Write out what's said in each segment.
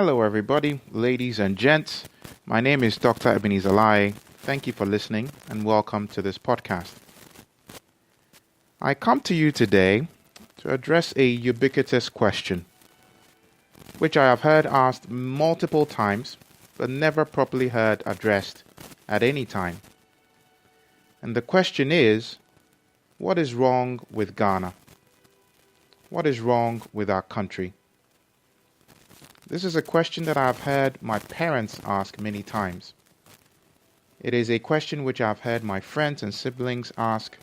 Hello everybody, ladies and gents. My name is Dr. Ebenezer Lai. Thank you for listening and welcome to this podcast. I come to you today to address a ubiquitous question, which I have heard asked multiple times, but never properly heard addressed at any time. And the question is, what is wrong with Ghana? What is wrong with our country? This is a question that I've heard my parents ask many times. It is a question which I've heard my friends and siblings ask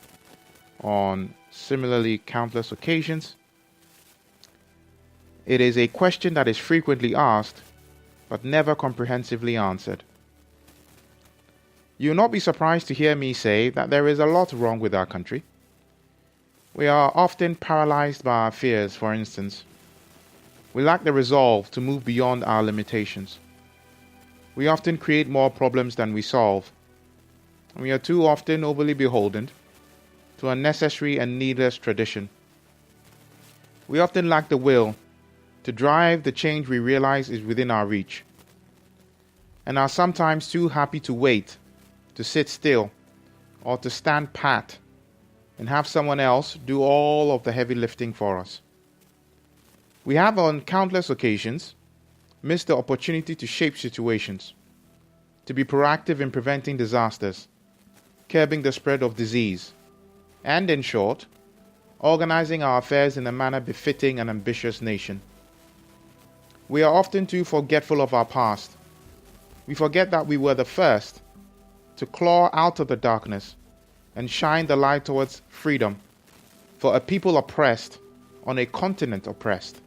on similarly countless occasions. It is a question that is frequently asked, but never comprehensively answered. You will not be surprised to hear me say that there is a lot wrong with our country. We are often paralyzed by our fears, for instance. We lack the resolve to move beyond our limitations. We often create more problems than we solve. We are too often overly beholden to unnecessary and needless tradition. We often lack the will to drive the change we realize is within our reach, and are sometimes too happy to wait, to sit still, or to stand pat and have someone else do all of the heavy lifting for us. We have on countless occasions missed the opportunity to shape situations, to be proactive in preventing disasters, curbing the spread of disease, and in short, organizing our affairs in a manner befitting an ambitious nation. We are often too forgetful of our past. We forget that we were the first to claw out of the darkness and shine the light towards freedom for a people oppressed on a continent oppressed.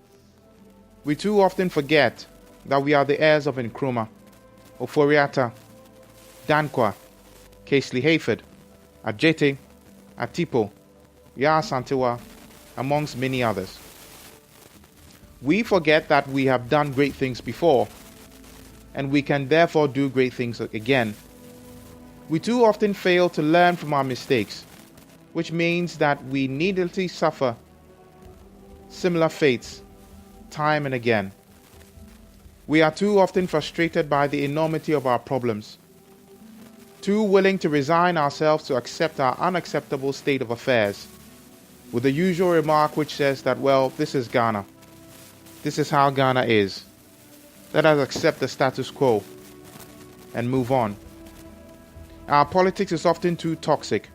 We too often forget that we are the heirs of Nkrumah, Oforiatta, Dankwa, Casely Hayford, Adjete, Atipo, Yaa Santewa, amongst many others. We forget that we have done great things before, and we can therefore do great things again. We too often fail to learn from our mistakes, which means that we needlessly suffer similar fates time and again. We are too often frustrated by the enormity of our problems, too willing to resign ourselves to accept our unacceptable state of affairs, with the usual remark which says that, well, this is Ghana. This is how Ghana is. Let us accept the status quo and move on. Our politics is often too toxic.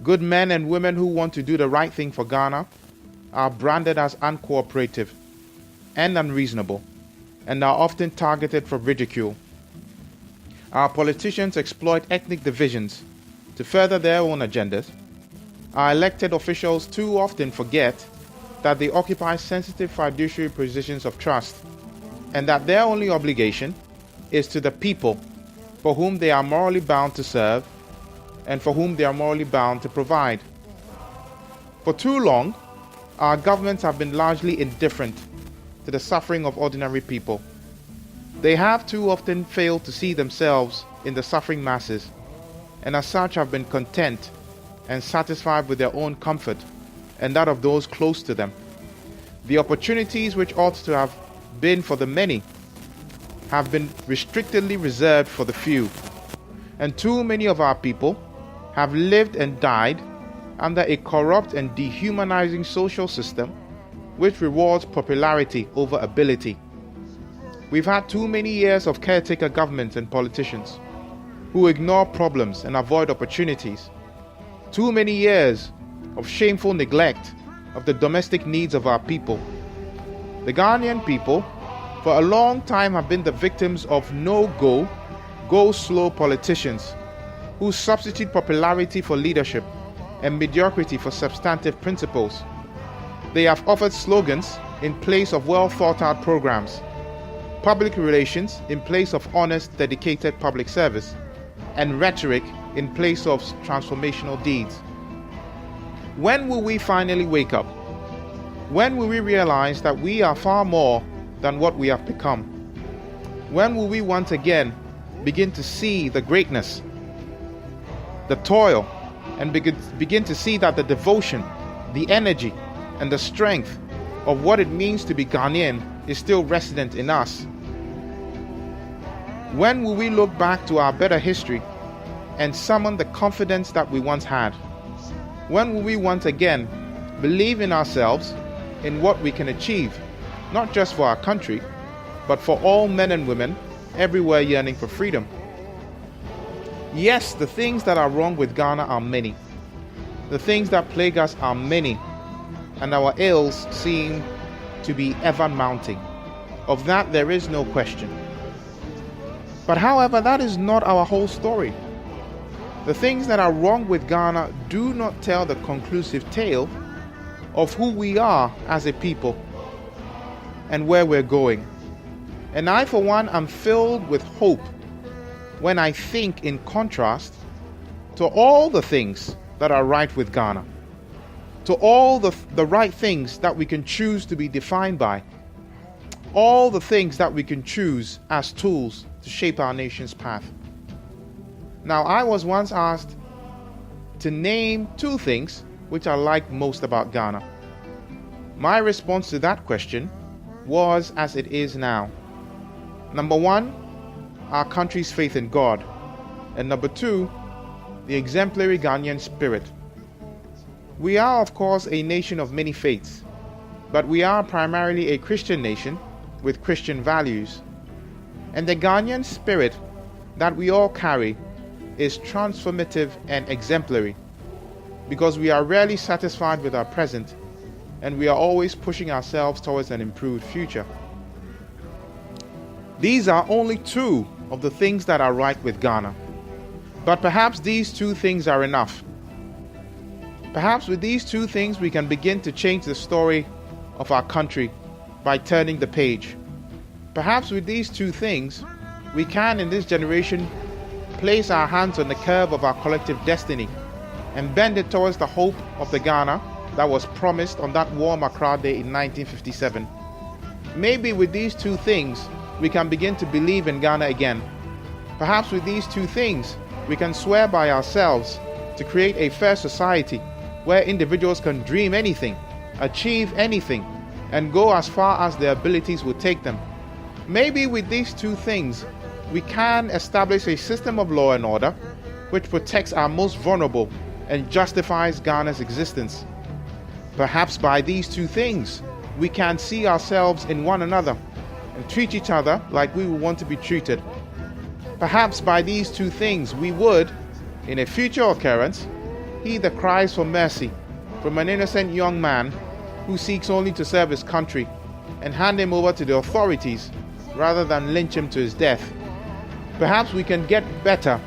Good men and women who want to do the right thing for Ghana are branded as uncooperative and unreasonable, and are often targeted for ridicule. Our politicians exploit ethnic divisions to further their own agendas. Our elected officials too often forget that they occupy sensitive fiduciary positions of trust, and that their only obligation is to the people for whom they are morally bound to serve and for whom they are morally bound to provide. For too long, our governments have been largely indifferent to the suffering of ordinary people. They have too often failed to see themselves in the suffering masses, and as such have been content and satisfied with their own comfort and that of those close to them. The opportunities which ought to have been for the many have been restrictedly reserved for the few, and too many of our people have lived and died under a corrupt and dehumanizing social system which rewards popularity over ability. We've had too many years of caretaker governments and politicians who ignore problems and avoid opportunities. Too many years of shameful neglect of the domestic needs of our people. The Ghanaian people for a long time have been the victims of no-go, go-slow politicians who substitute popularity for leadership and mediocrity for substantive principles. They have offered slogans in place of well-thought-out programs, public relations in place of honest, dedicated public service, and rhetoric in place of transformational deeds. When will we finally wake up? When will we realize that we are far more than what we have become? When will we once again begin to see the greatness, the toil, and begin to see that the devotion, the energy, and the strength of what it means to be Ghanaian is still resident in us When will we look back to our better history and summon the confidence that we once had? When will we once again believe in ourselves, in what we can achieve, not just for our country, but for all men and women everywhere yearning for freedom? Yes, the things that are wrong with Ghana are many. The things that plague us are many, and our ills seem to be ever mounting. Of that there is no question. But however, that is not our whole story. The things that are wrong with Ghana do not tell the conclusive tale of who we are as a people and where we're going. And I, for one, am filled with hope when I think in contrast to all the things that are right with Ghana, to all the right things that we can choose to be defined by, all the things that we can choose as tools to shape our nation's path. Now, I was once asked to name 2 things which I like most about Ghana. My response to that question was as it is now. Number 1, our country's faith in God. And number 2, the exemplary Ghanaian spirit. We are, of course, a nation of many faiths, but we are primarily a Christian nation with Christian values. And the Ghanaian spirit that we all carry is transformative and exemplary, because we are rarely satisfied with our present, and we are always pushing ourselves towards an improved future. These are only 2 of the things that are right with Ghana. But perhaps these 2 things are enough. Perhaps with these 2 things we can begin to change the story of our country by turning the page. Perhaps with these 2 things we can, in this generation, place our hands on the curve of our collective destiny and bend it towards the hope of the Ghana that was promised on that warm Accra day in 1957. Maybe with these 2 things we can begin to believe in Ghana again. Perhaps with these 2 things we can swear by ourselves to create a fair society where individuals can dream anything, achieve anything, and go as far as their abilities will take them. Maybe with these 2 things we can establish a system of law and order which protects our most vulnerable and justifies Ghana's existence. Perhaps by these 2 things we can see ourselves in one another and treat each other like we would want to be treated. Perhaps by these 2 things we would, in a future occurrence, heed the cries for mercy from an innocent young man who seeks only to serve his country, and hand him over to the authorities rather than lynch him to his death. Perhaps we can get better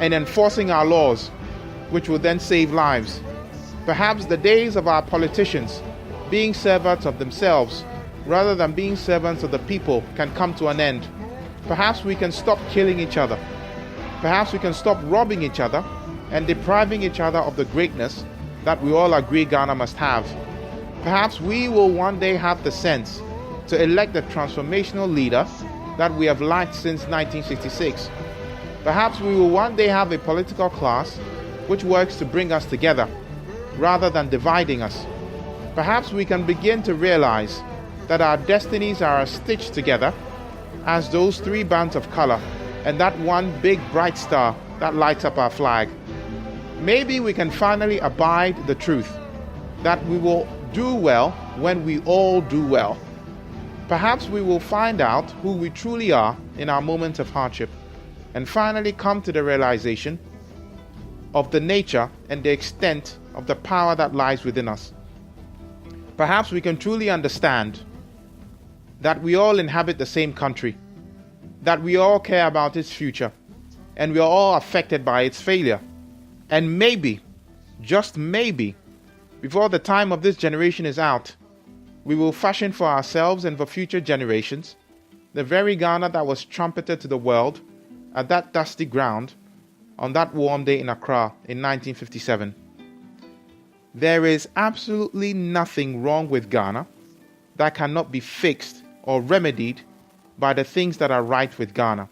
in enforcing our laws, which will then save lives. Perhaps the days of our politicians being servants of themselves rather than being servants of the people can come to an end. Perhaps we can stop killing each other. Perhaps we can stop robbing each other and depriving each other of the greatness that we all agree Ghana must have. Perhaps we will one day have the sense to elect the transformational leader that we have lacked since 1966. Perhaps we will one day have a political class which works to bring us together rather than dividing us. Perhaps we can begin to realize that our destinies are stitched together as those 3 bands of color and that one big bright star that lights up our flag. Maybe we can finally abide the truth that we will do well when we all do well. Perhaps we will find out who we truly are in our moments of hardship and finally come to the realization of the nature and the extent of the power that lies within us. Perhaps we can truly understand that we all inhabit the same country, that we all care about its future, and we are all affected by its failure. And maybe, just maybe, before the time of this generation is out, we will fashion for ourselves and for future generations the very Ghana that was trumpeted to the world at that dusty ground on that warm day in Accra in 1957. There is absolutely nothing wrong with Ghana that cannot be fixed or remedied by the things that are right with Ghana.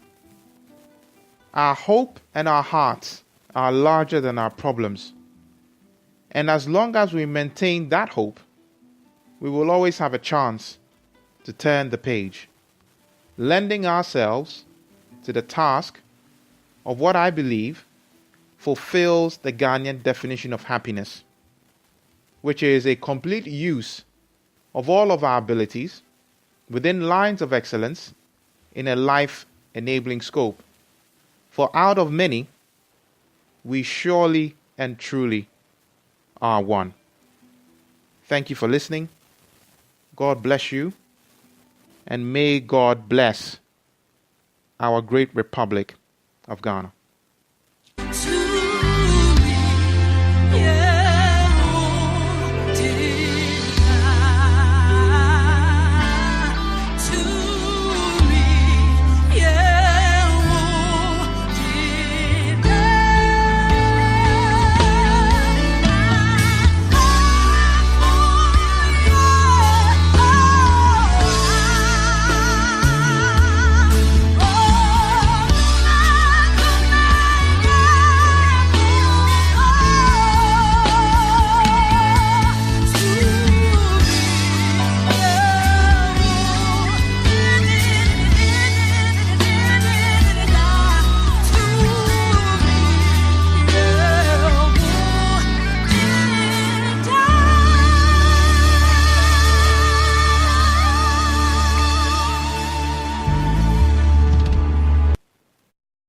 Our hope and our hearts are larger than our problems. And as long as we maintain that hope, we will always have a chance to turn the page, lending ourselves to the task of what I believe fulfills the Ghanaian definition of happiness, which is a complete use of all of our abilities within lines of excellence in a life-enabling scope. For out of many, we surely and truly are one. Thank you for listening. God bless you, and may God bless our great Republic of Ghana.